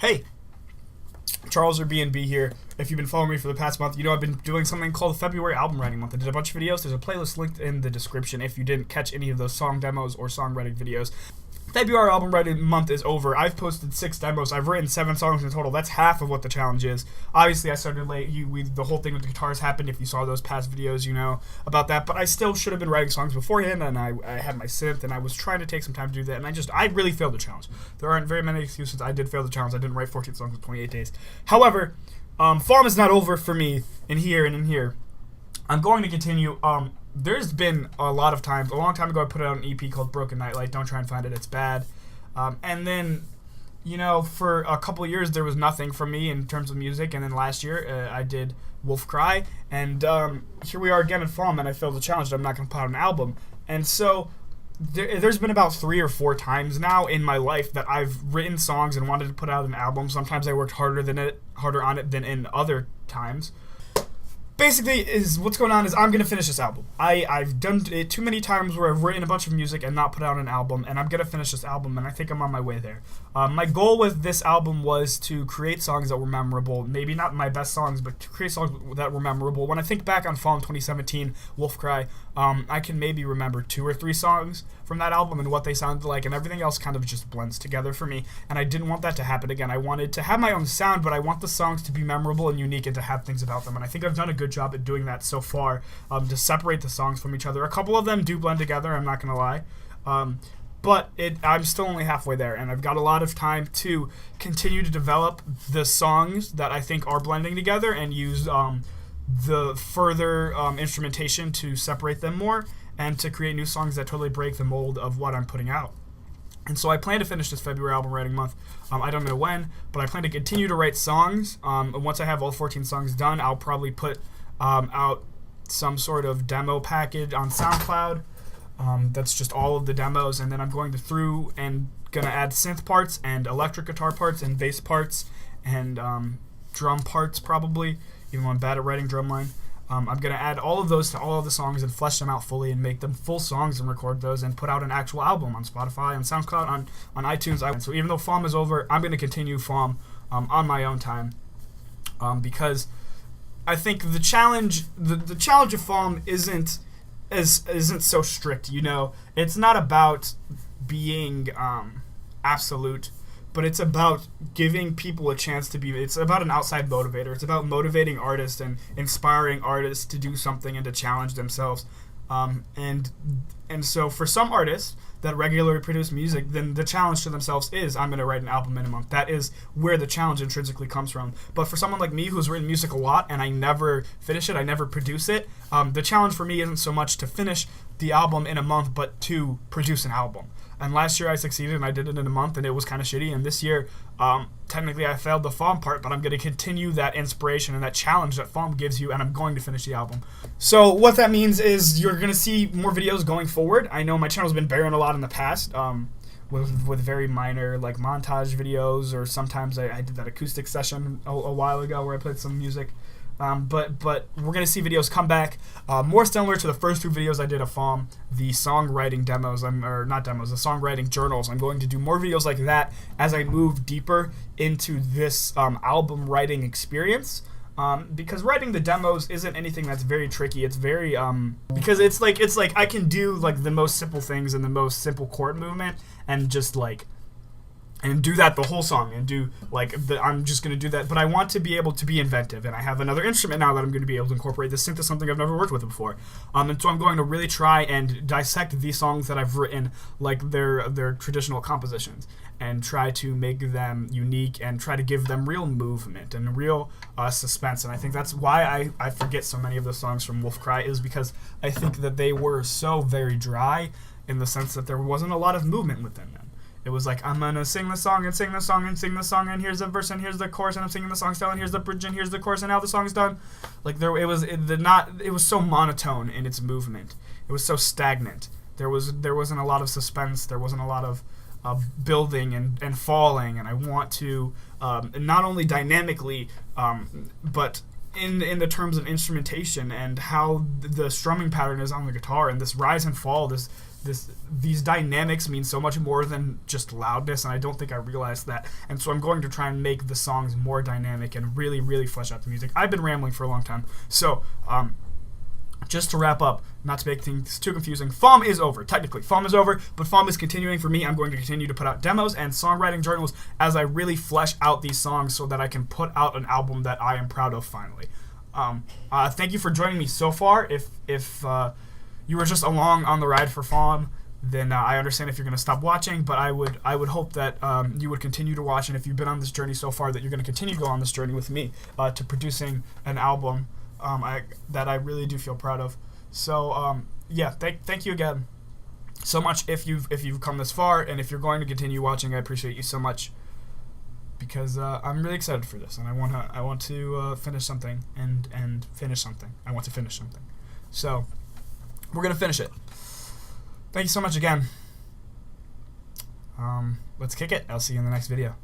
Hey, Charles or B&B here. If you've been following me for the past month, you know I've been doing something called February Album Writing Month. I did a bunch of videos. There's a playlist linked in the description if you didn't catch any of those song demos or songwriting videos. February Album Writing Month is over. I've posted 6 demos. I've written 7 songs in total. That's half of what the challenge is. Obviously, I started late. The whole thing with the guitars happened. If you saw those past videos, you know about that. But I still should have been writing songs beforehand, and I had my synth, and I was trying to take some time to do that, and I really failed the challenge. There aren't very many excuses. I did fail the challenge. I didn't write 14 songs in 28 days. However, Fawm is not over for me in here and in here. I'm going to continue. There's been a lot of times. A long time ago, I put out an EP called Broken Nightlight. Don't try and find it. It's bad. And then, you know, for a couple of years, there was nothing from me in terms of music. And then last year, I did Wolf Cry. And here we are again in Fawm, and I failed the challenge. I'm not going to put out an album. And so there's been about 3 or 4 times now in my life that I've written songs and wanted to put out an album. Sometimes I worked harder on it than in other times. Basically, what's going on is I'm going to finish this album. I've done it too many times where I've written a bunch of music and not put out an album, and I'm going to finish this album, and I think I'm on my way there. My goal with this album was to create songs that were memorable. Maybe not my best songs, but to create songs that were memorable. When I think back on Fawm 2017, Wolf Cry, I can maybe remember 2 or 3 songs from that album and what they sounded like, and everything else kind of just blends together for me, and I didn't want that to happen again. I wanted to have my own sound, but I want the songs to be memorable and unique and to have things about them, and I think I've done a good job at doing that so far, to separate the songs from each other. A couple of them do blend together, I'm not going to lie, but I'm still only halfway there, and I've got a lot of time to continue to develop the songs that I think are blending together and use the further instrumentation to separate them more and to create new songs that totally break the mold of what I'm putting out. And so I plan to finish this February album writing month. I don't know when, but I plan to continue to write songs. And once I have all 14 songs done, I'll probably put out some sort of demo package on SoundCloud. That's just all of the demos, and then I'm going through and gonna add synth parts and electric guitar parts and bass parts and drum parts probably, even though I'm bad at writing drumline. I'm going to add all of those to all of the songs and flesh them out fully and make them full songs and record those and put out an actual album on Spotify, on SoundCloud, on iTunes. So even though Fawm is over, I'm going to continue Fawm on my own time, because I think the challenge of Fawm isn't so strict. You know, it's not about being absolute, but it's about giving people a chance to be. It's about an outside motivator. It's about motivating artists and inspiring artists to do something and to challenge themselves. And so for some artists that regularly produce music, then the challenge to themselves is, I'm going to write an album in a month. That is where the challenge intrinsically comes from. But for someone like me who's written music a lot and I never finish it, I never produce it, the challenge for me isn't so much to finish the album in a month, but to produce an album. And last year I succeeded and I did it in a month and it was kind of shitty. And this year, technically I failed the Fawm part, but I'm going to continue that inspiration and that challenge that Fawm gives you, and I'm going to finish the album. So what that means is you're going to see more videos going forward. I know my channel's been barren a lot in the past, with very minor like montage videos, or sometimes I did that acoustic session a while ago where I played some music. But we're going to see videos come back, more similar to the first 2 videos I did of Fawm, the songwriting demos, the songwriting journals. I'm going to do more videos like that as I move deeper into this album writing experience, because writing the demos isn't anything that's very tricky. It's very, because it's like I can do like the most simple things and the most simple chord movement and just like, and do that the whole song, and do I'm just going to do that, but I want to be able to be inventive, and I have another instrument now that I'm going to be able to incorporate. The synth is something I've never worked with before, and so I'm going to really try and dissect these songs that I've written like their traditional compositions, and try to make them unique and try to give them real movement and real suspense. And I think that's why I forget so many of the songs from Wolf Cry, is because I think that they were so very dry in the sense that there wasn't a lot of movement within them. It was like, I'm going to sing the song and sing the song and sing the song, and here's the verse and here's the chorus, and I'm singing the song still, and here's the bridge and here's the chorus, and now the song's done. Like it was so monotone in its movement. It was so stagnant. There wasn't a lot of suspense. There wasn't a lot of building and falling. And I want to not only dynamically, but in the terms of instrumentation and how the strumming pattern is on the guitar, and this rise and fall, this these dynamics mean so much more than just loudness, and I don't think I realized that. And so I'm going to try and make the songs more dynamic and really, really flesh out the music. I've been rambling for a long time, so just to wrap up, not to make things too confusing, Fawm is over. Technically, Fawm is over, but Fawm is continuing for me. I'm going to continue to put out demos and songwriting journals as I really flesh out these songs so that I can put out an album that I am proud of finally. Thank you for joining me so far. If you were just along on the ride for Fawm, then I understand if you're going to stop watching, but I would hope that you would continue to watch, and if you've been on this journey so far, that you're going to continue to go on this journey with me to producing an album that I really do feel proud of. So yeah, thank you again so much if you've come this far, and if you're going to continue watching, I appreciate you so much, because I'm really excited for this, and I want to finish something and finish something. I want to finish something. So we're gonna finish it. Thank you so much again. Let's kick it. I'll see you in the next video.